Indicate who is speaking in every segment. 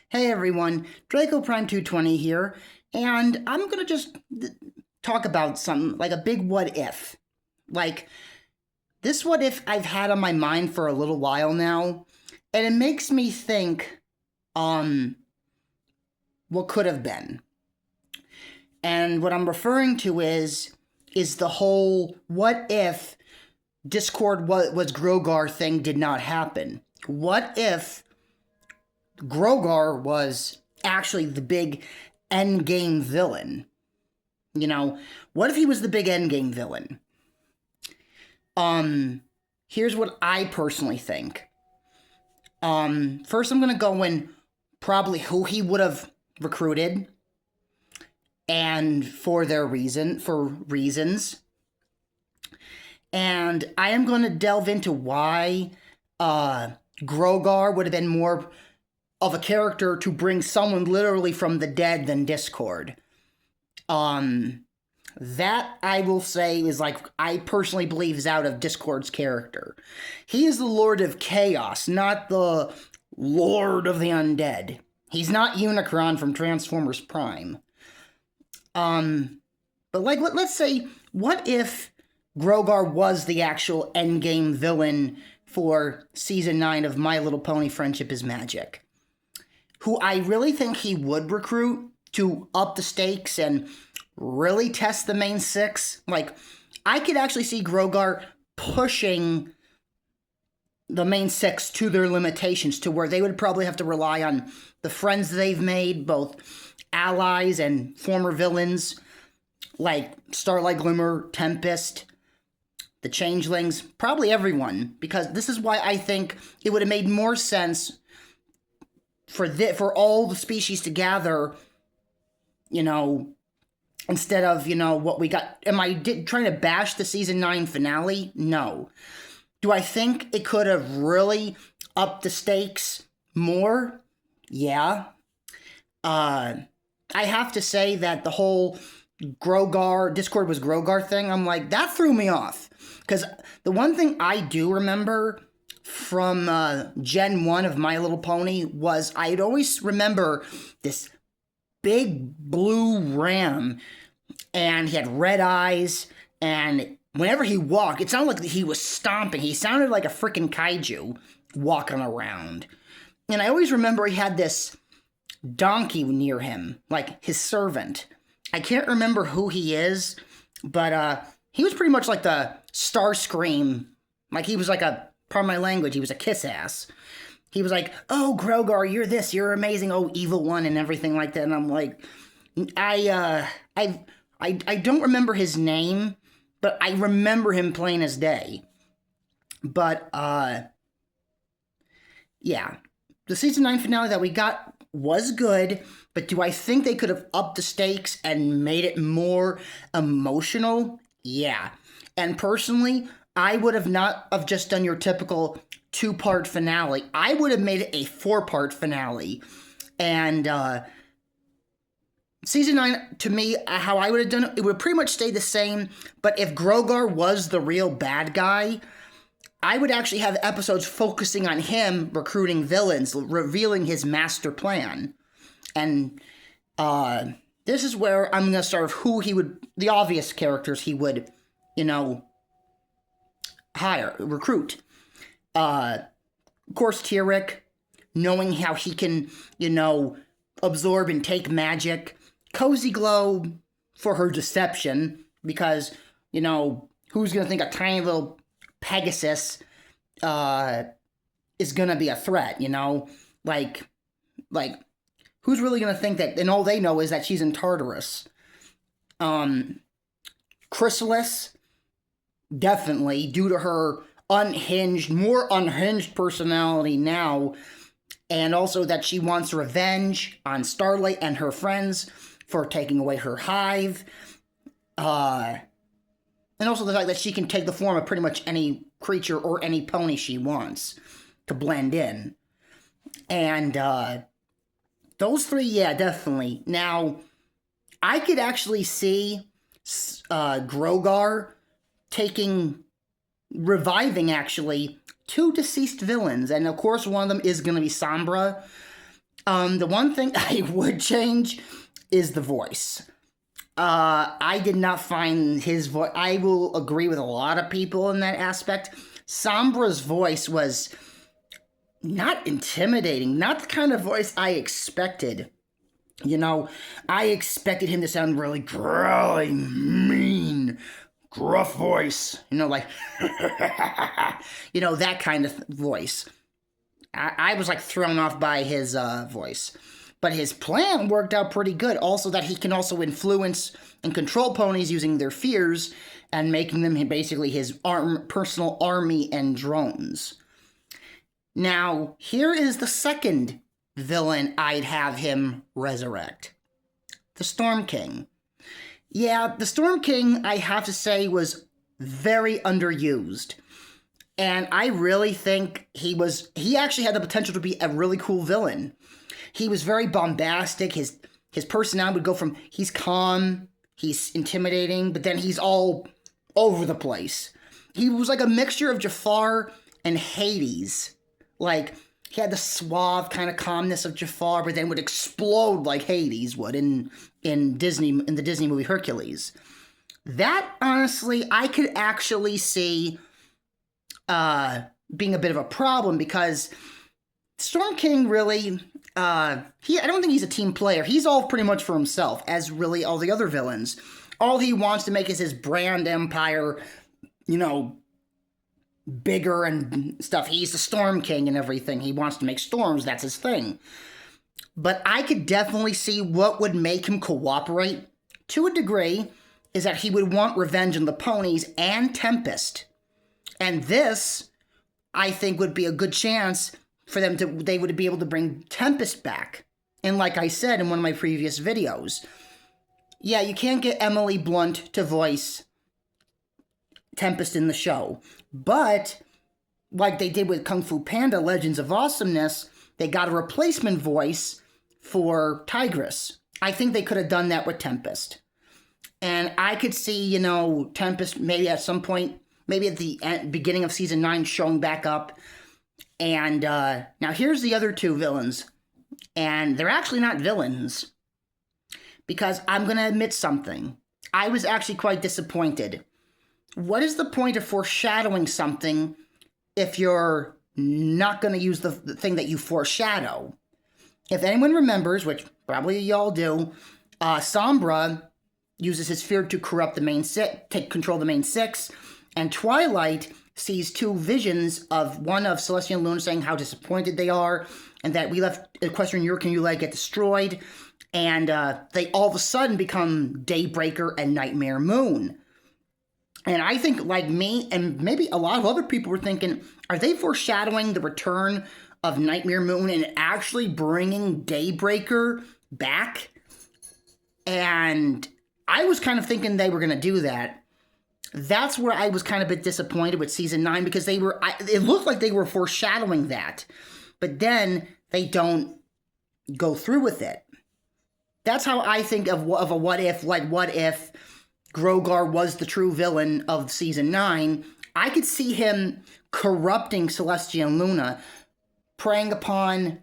Speaker 1: Hey everyone, Draco Prime 220 here, and I'm gonna just talk about something like a big what if. Like, this what if I've had on my mind for a little while now, and it makes me think, um, what could have been. And what I'm referring to is the whole what if Discord was grogar thing did not happen. What if Grogar was actually the big endgame villain? You know, what if he was the big endgame villain? Here's what I personally think. First I'm gonna go in probably who he would have recruited and for reasons. And I am gonna delve into why Grogar would have been more of a character to bring someone literally from the dead than Discord. That I will say is I personally believe is out of Discord's character. He is the Lord of Chaos, not the Lord of the Undead. He's not Unicron from Transformers Prime. But let's say, what if Grogar was the actual endgame villain for Season 9 of My Little Pony Friendship is Magic? Who I really think he would recruit to up the stakes and really test the main six. I could actually see Grogar pushing the main six to their limitations, to where they would probably have to rely on the friends they've made, both allies and former villains, like Starlight Glimmer, Tempest, the Changelings, probably everyone, because this is why I think it would have made more sense for all the species to gather, instead of, what we got. Am I trying to bash the Season 9 finale? No. Do I think it could have really upped the stakes more? Yeah. I have to say that the whole Discord was grogar thing, I'm like, that threw me off. Because the one thing I do remember from Gen 1 of My Little Pony was I'd always remember this big blue ram, and he had red eyes, and whenever he walked, it sounded like he was stomping. He sounded like a freaking kaiju walking around. And I always remember he had this donkey near him, like his servant. I can't remember who he is, but he was pretty much like the Starscream. Like, he was like pardon my language, he was a kiss ass. He was like, oh, Grogar, you're this, you're amazing, oh, evil one, and everything like that. And I'm like, I don't remember his name, but I remember him plain as day. But, yeah. The Season 9 finale that we got was good, but do I think they could have upped the stakes and made it more emotional? Yeah. And personally, I would have not have just done your typical 2-part finale. I would have made it a 4-part finale. And Season 9, to me, how I would have done it, it would pretty much stay the same. But if Grogar was the real bad guy, I would actually have episodes focusing on him recruiting villains, revealing his master plan. And this is where I'm going to start with who he would, the obvious characters he would, recruit. Of course, Tyrek, knowing how he can, absorb and take magic. Cozy Glow for her deception, because, who's going to think a tiny little Pegasus is going to be a threat, Like, who's really going to think that, and all they know is that she's in Tartarus. Chrysalis, definitely, due to her more unhinged personality now, and also that she wants revenge on Starlight and her friends for taking away her hive, and also the fact that she can take the form of pretty much any creature or any pony she wants to blend in. And those three, yeah, definitely. Now, I could actually see Grogar reviving, actually, 2 deceased villains. And, of course, one of them is going to be Sombra. The one thing I would change is the voice. I did not find his voice. I will agree with a lot of people in that aspect. Sombra's voice was not intimidating, not the kind of voice I expected. You know, I expected him to sound really growling, mean, gruff voice. You know, like, you know, that kind of voice. I was like thrown off by his voice. But his plan worked out pretty good. Also, that he can also influence and control ponies using their fears and making them basically his personal army and drones. Now, here is the second villain I'd have him resurrect. The Storm King. Yeah, the Storm King, I have to say, was very underused. And I really think he actually had the potential to be a really cool villain. He was very bombastic. His personality would go from he's calm, he's intimidating, but then he's all over the place. He was like a mixture of Jafar and Hades. Like, he had the suave kind of calmness of Jafar, but then would explode like Hades would in the Disney movie Hercules. That, honestly, I could actually see being a bit of a problem, because Storm King really, I don't think he's a team player. He's all pretty much for himself, as really all the other villains. All he wants to make is his brand empire, you know, bigger and stuff. He's the Storm King and everything. He wants to make storms. That's his thing. But I could definitely see what would make him cooperate to a degree is that he would want revenge on the ponies and Tempest. And this, I think, would be a good chance for them to, they would be able to bring Tempest back. And like I said in one of my previous videos, yeah, you can't get Emily Blunt to voice Tempest in the show. But, like they did with Kung Fu Panda Legends of Awesomeness, they got a replacement voice for Tigress. I think they could have done that with Tempest. And I could see, you know, Tempest maybe at some point, maybe at the beginning of Season 9 showing back up. And now here's the other two villains. And they're actually not villains. Because I'm going to admit something. I was actually quite disappointed. What is the point of foreshadowing something if you're not going to use the thing that you foreshadow? If anyone remembers, which probably y'all do, Sombra uses his fear to corrupt the main six, take control of the main six, and Twilight sees two visions of one of Celestia and Luna saying how disappointed they are, and that we left Equestrian Europe and Ulay get destroyed, and they all of a sudden become Daybreaker and Nightmare Moon. And I think, like me, and maybe a lot of other people were thinking, are they foreshadowing the return of Nightmare Moon and actually bringing Daybreaker back? And I was kind of thinking they were going to do that. That's where I was kind of a bit disappointed with Season 9, because it looked like they were foreshadowing that. But then they don't go through with it. That's how I think of a what if, like what if Grogar was the true villain of Season 9. I could see him corrupting Celestia and Luna, preying upon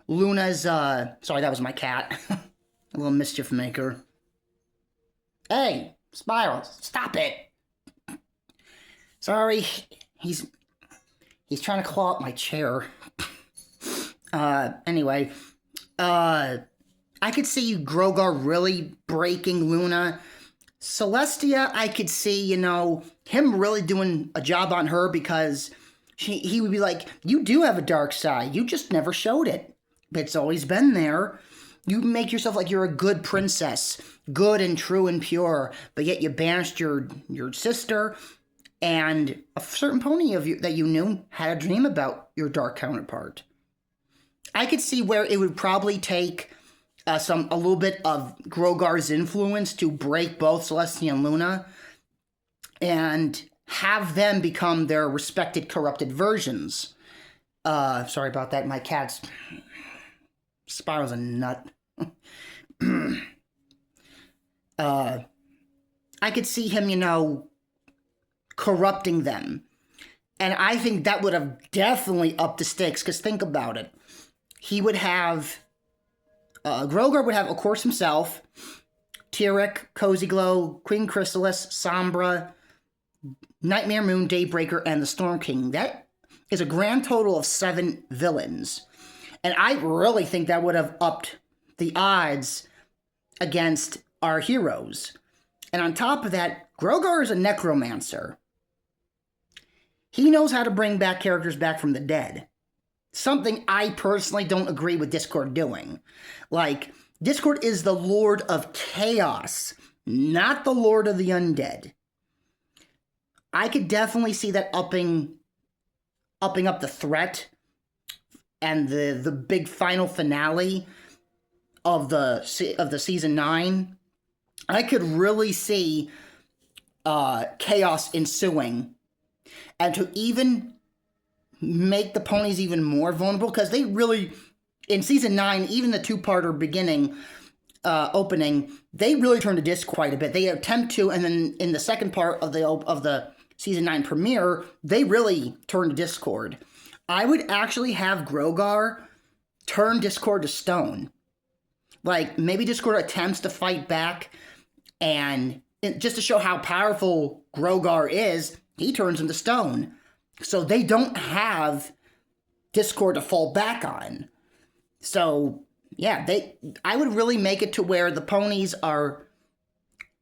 Speaker 1: Luna's, sorry, that was my cat. A little mischief maker. Hey, Spiral, stop it. Sorry, he's trying to claw up my chair. Anyway, I could see Grogar really breaking Luna. Celestia, I could see, you know, him really doing a job on her, because he would be like, you do have a dark side. You just never showed it. It's always been there. You make yourself like you're a good princess, good and true and pure, but yet you banished your sister, and a certain pony of you that you knew had a dream about your dark counterpart. I could see where it would probably take a little bit of Grogar's influence to break both Celestia and Luna and have them become their respected corrupted versions. Sorry about that. My cat's Spiral's a nut. I could see him, you know, corrupting them. And I think that would have definitely upped the stakes, because think about it. he would have, Grogar would have, of course, himself, Tyrek, Cozy Glow, Queen Chrysalis, Sombra, Nightmare Moon, Daybreaker, and the Storm King. That is a grand total of 7 villains. And I really think that would have upped the odds against our heroes. And on top of that, Grogar is a necromancer. He knows how to bring back characters back from the dead. Something I personally don't agree with Discord doing. Like, Discord is the Lord of Chaos, not the Lord of the Undead. I could definitely see that upping up the threat and the big final finale of the season 9. I could really see chaos ensuing, and to even make the ponies even more vulnerable, because they really, in season 9, even the 2-parter beginning opening, they really turn to disc quite a bit. They attempt to, and then in the second part of the season 9 premiere, they really turn to Discord. I would actually have Grogar turn Discord to stone. Like, maybe Discord attempts to fight back, and just to show how powerful Grogar is, he turns into stone. So they don't have Discord to fall back on. So, yeah, I would really make it to where the ponies are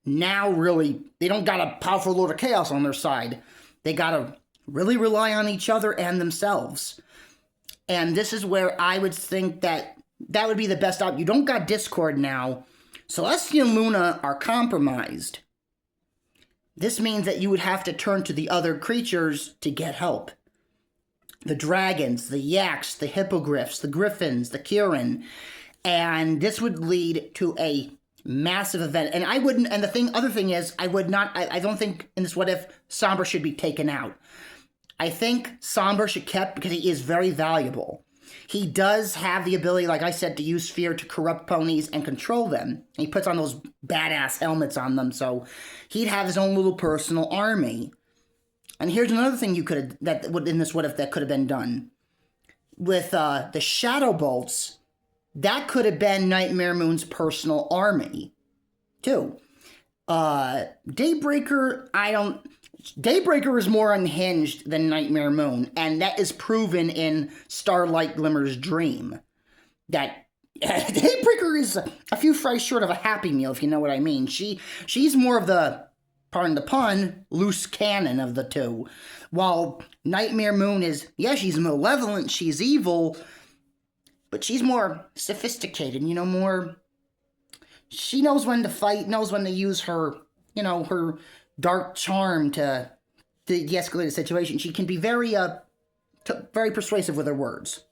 Speaker 1: now really, they don't got a powerful Lord of Chaos on their side. They got to really rely on each other and themselves. And this is where I would think that would be the best option. You don't got Discord now. Celestial Luna are compromised. This means that you would have to turn to the other creatures to get help. The dragons, the yaks, the hippogriffs, the griffins, the Kirin. And this would lead to a massive event. And other thing is, I don't think in this What If, Sombra should be taken out. I think Sombra should be kept because he is very valuable. He does have the ability, like I said, to use fear to corrupt ponies and control them. He puts on those badass helmets on them, so he'd have his own little personal army. And here's another thing in this What If that could have been done. With the Shadow Bolts, that could have been Nightmare Moon's personal army, too. Daybreaker is more unhinged than Nightmare Moon, and that is proven in Starlight Glimmer's dream. That Daybreaker is a few fries short of a Happy Meal, if you know what I mean. She's more of the, pardon the pun, loose cannon of the two. While Nightmare Moon is, she's malevolent, she's evil, but she's more sophisticated, more... She knows when to fight, knows when to use her, her dark charm to de-escalate a situation. She can be very persuasive with her words.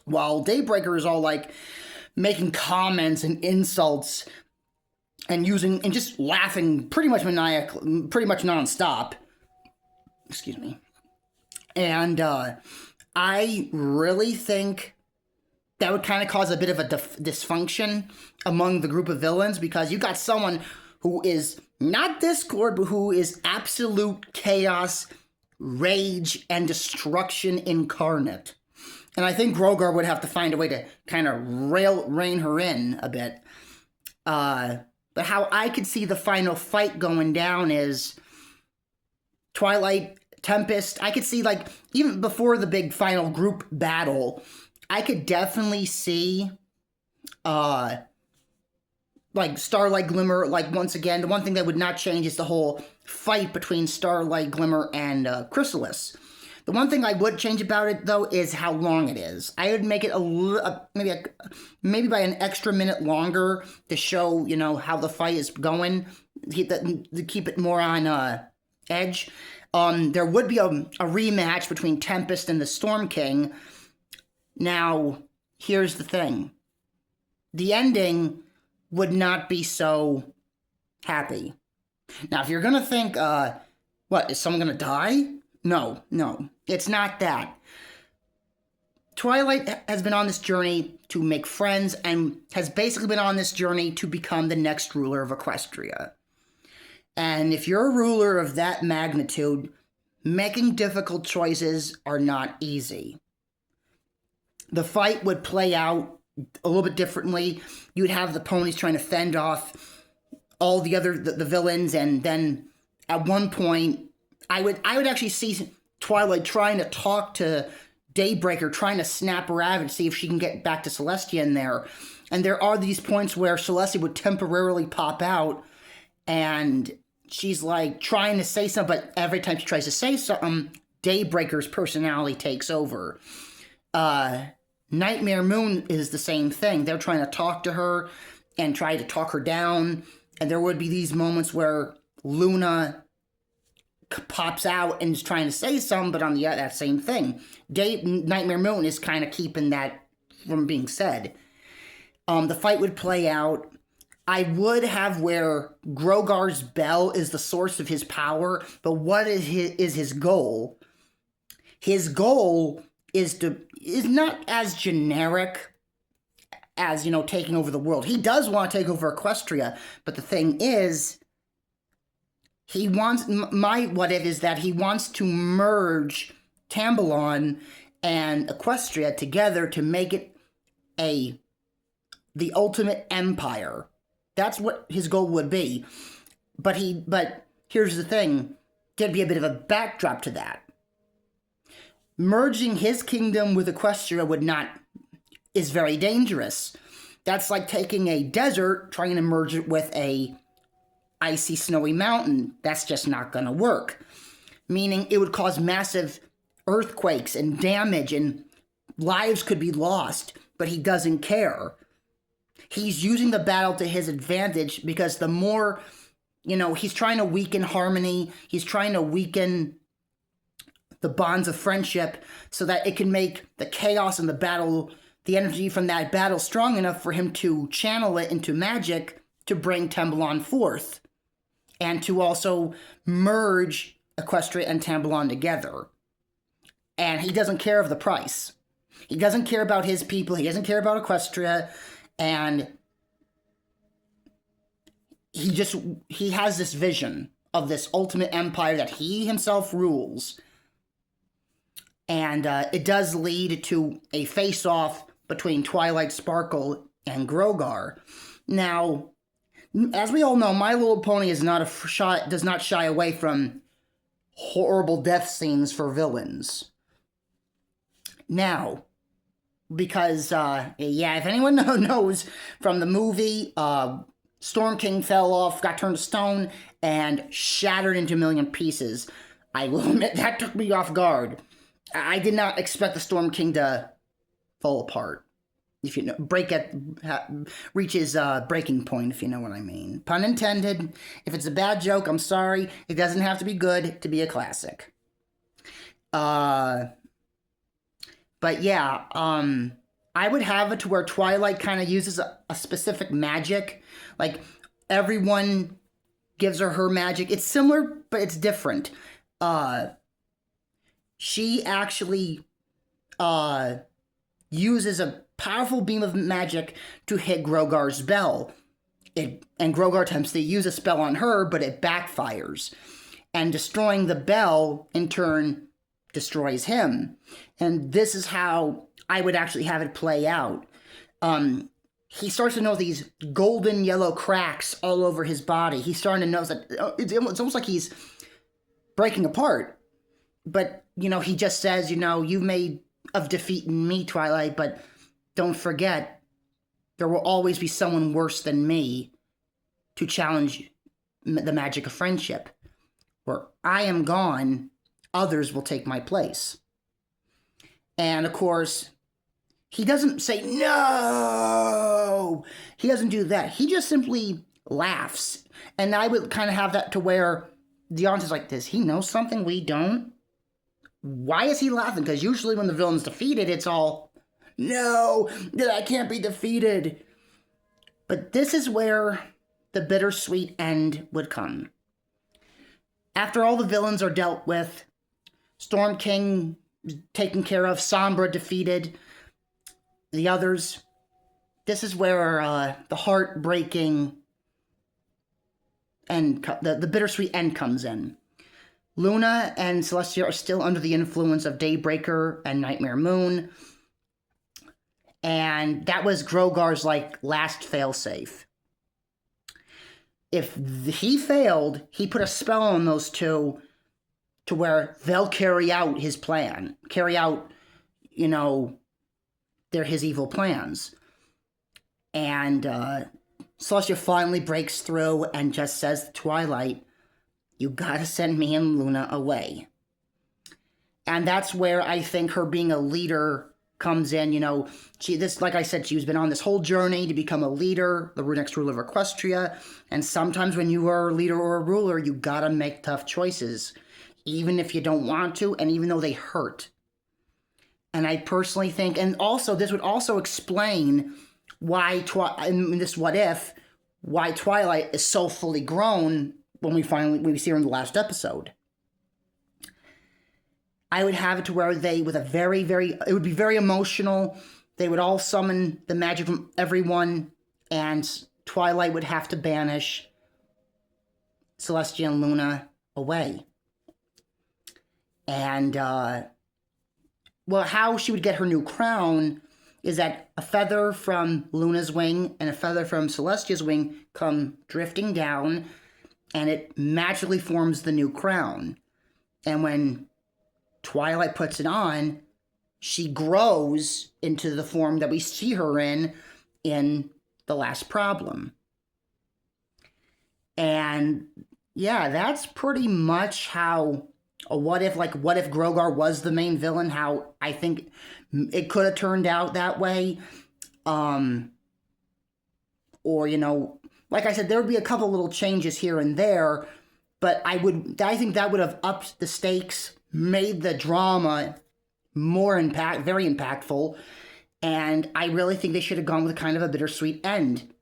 Speaker 1: While Daybreaker is all like making comments and insults and just laughing pretty much nonstop. Excuse me. And I really think that would kind of cause a bit of a dysfunction among the group of villains, because you got someone who is not Discord, but who is absolute chaos, rage, and destruction incarnate. And I think Grogar would have to find a way to kind of rein her in a bit. But how I could see the final fight going down is Twilight, Tempest. I could see, like, even before the big final group battle, I could definitely see, like, Starlight Glimmer, like, once again, the one thing that would not change is the whole fight between Starlight Glimmer and Chrysalis. The one thing I would change about it, though, is how long it is. I would make it maybe by an extra minute longer to show, how the fight is going, to keep it more on edge. There would be a rematch between Tempest and the Storm King. Now, here's the thing. The ending would not be so happy. Now, if you're going to think, is someone going to die? No, it's not that. Twilight has been on this journey to make friends and has basically been on this journey to become the next ruler of Equestria. And if you're a ruler of that magnitude, making difficult choices are not easy. the fight would play out a little bit differently. You'd have the ponies trying to fend off all the villains, and then at one point, I would actually see Twilight trying to talk to Daybreaker, trying to snap her out of it, see if she can get back to Celestia in there. And there are these points where Celestia would temporarily pop out, and she's like trying to say something, but every time she tries to say something, Daybreaker's personality takes over. Nightmare Moon is the same thing. They're trying to talk to her and try to talk her down, and there would be these moments where Luna pops out and is trying to say something, but on that same thing, Nightmare Moon is kind of keeping that from being said. The fight would play out. I would have where Grogar's bell is the source of his power, but what is his goal? His goal is not as generic as, taking over the world. He does want to take over Equestria, but the thing is, he wants, what it is that he wants to merge Tambalon and Equestria together to make it the ultimate empire. That's what his goal would be. But here's the thing, there'd be a bit of a backdrop to that. Merging his kingdom with Equestria is very dangerous. That's like taking a desert, trying to merge it with a icy, snowy mountain. That's just not going to work. Meaning it would cause massive earthquakes and damage, and lives could be lost, but he doesn't care. He's using the battle to his advantage because the more, he's trying to weaken harmony, he's trying to weaken the bonds of friendship so that it can make the chaos in the battle, the energy from that battle strong enough for him to channel it into magic to bring Tambalon forth, and to also merge Equestria and Tambalon together. And he doesn't care of the price. He doesn't care about his people. He doesn't care about Equestria. And he has this vision of this ultimate empire that he himself rules. And it does lead to a face-off between Twilight Sparkle and Grogar. Now, as we all know, My Little Pony is does not shy away from horrible death scenes for villains. Now, because, if anyone knows from the movie, Storm King fell off, got turned to stone, and shattered into a million pieces. I will admit, that took me off guard. I did not expect the Storm King to fall apart. If you know, reach his breaking point, if you know what I mean. Pun intended. If it's a bad joke, I'm sorry. It doesn't have to be good to be a classic. But yeah, I would have it to where Twilight kind of uses a specific magic. Like, everyone gives her magic. It's similar, but it's different. She actually uses a powerful beam of magic to hit Grogar's bell. And Grogar attempts to use a spell on her, but it backfires. And destroying the bell, in turn, destroys him. And this is how I would actually have it play out. He starts to notice these golden yellow cracks all over his body. He's starting to notice that it's almost like he's breaking apart. But, he just says, you've made of defeating me, Twilight, but don't forget, there will always be someone worse than me to challenge the magic of friendship. Where I am gone, others will take my place. And of course, he doesn't say, no! He doesn't do that. He just simply laughs. And I would kind of have that to where the audience is like, does he know something we don't? Why is he laughing? Because usually when the villain's defeated, it's all, no, I can't be defeated. But this is where the bittersweet end would come. After all the villains are dealt with, Storm King taken care of, Sombra defeated, the others, this is where the heartbreaking and the bittersweet end comes in. Luna and Celestia are still under the influence of Daybreaker and Nightmare Moon. And that was Grogar's like last failsafe. If he failed, he put a spell on those two to where they'll carry out his plan, carry out, his evil plans. And Celestia finally breaks through and just says to Twilight, "You gotta send me and Luna away." And that's where I think her being a leader comes in. Like I said, she's been on this whole journey to become a leader, the next ruler of Equestria. And sometimes when you are a leader or a ruler, you gotta make tough choices, even if you don't want to, and even though they hurt. And I personally think, and also this would also explain why, in this what if, why Twilight is so fully grown when we see her in the last episode. I would have it to where it would be very emotional. They would all summon the magic from everyone, and Twilight would have to banish Celestia and Luna away. And, how she would get her new crown is that a feather from Luna's wing and a feather from Celestia's wing come drifting down, and it magically forms the new crown. And when Twilight puts it on, she grows into the form that we see her in The Last Problem. And yeah, that's pretty much how what if Grogar was the main villain, how I think it could have turned out that way. Or, like I said, there would be a couple little changes here and there, but I think that would have upped the stakes, made the drama very impactful, and I really think they should have gone with kind of a bittersweet end.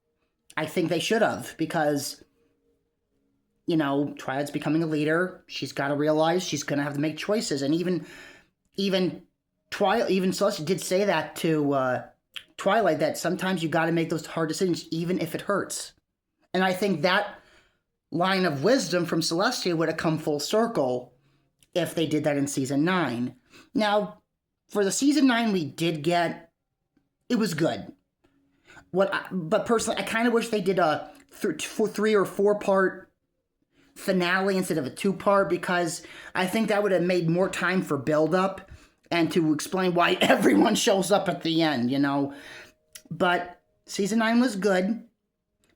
Speaker 1: I think they should have, because, Twilight's becoming a leader. She's got to realize she's going to have to make choices, and even Celestia did say that to Twilight, that sometimes you got to make those hard decisions, even if it hurts. And I think that line of wisdom from Celestia would have come full circle if they did that in season 9. Now, for the season 9 we did get, it was good. But personally, I kind of wish they did a 3 or 4 part finale instead of a 2-part, because I think that would have made more time for build-up and to explain why everyone shows up at the end, But season 9 was good.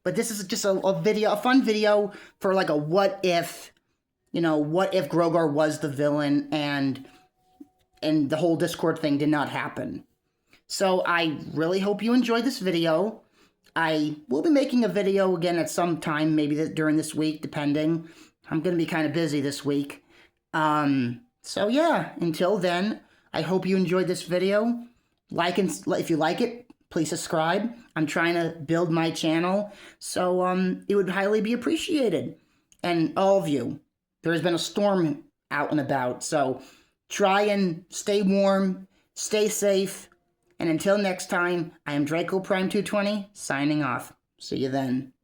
Speaker 1: But this is just a fun video for like a what if, what if Grogar was the villain and the whole Discord thing did not happen. So I really hope you enjoyed this video. I will be making a video again at some time, maybe during this week, depending. I'm going to be kind of busy this week. So yeah, until then, I hope you enjoyed this video. If you like it, please subscribe. I'm trying to build my channel, so it would highly be appreciated. And all of you, there has been a storm out and about, so try and stay warm, stay safe, and until next time, I am Draco Prime 220, signing off. See you then.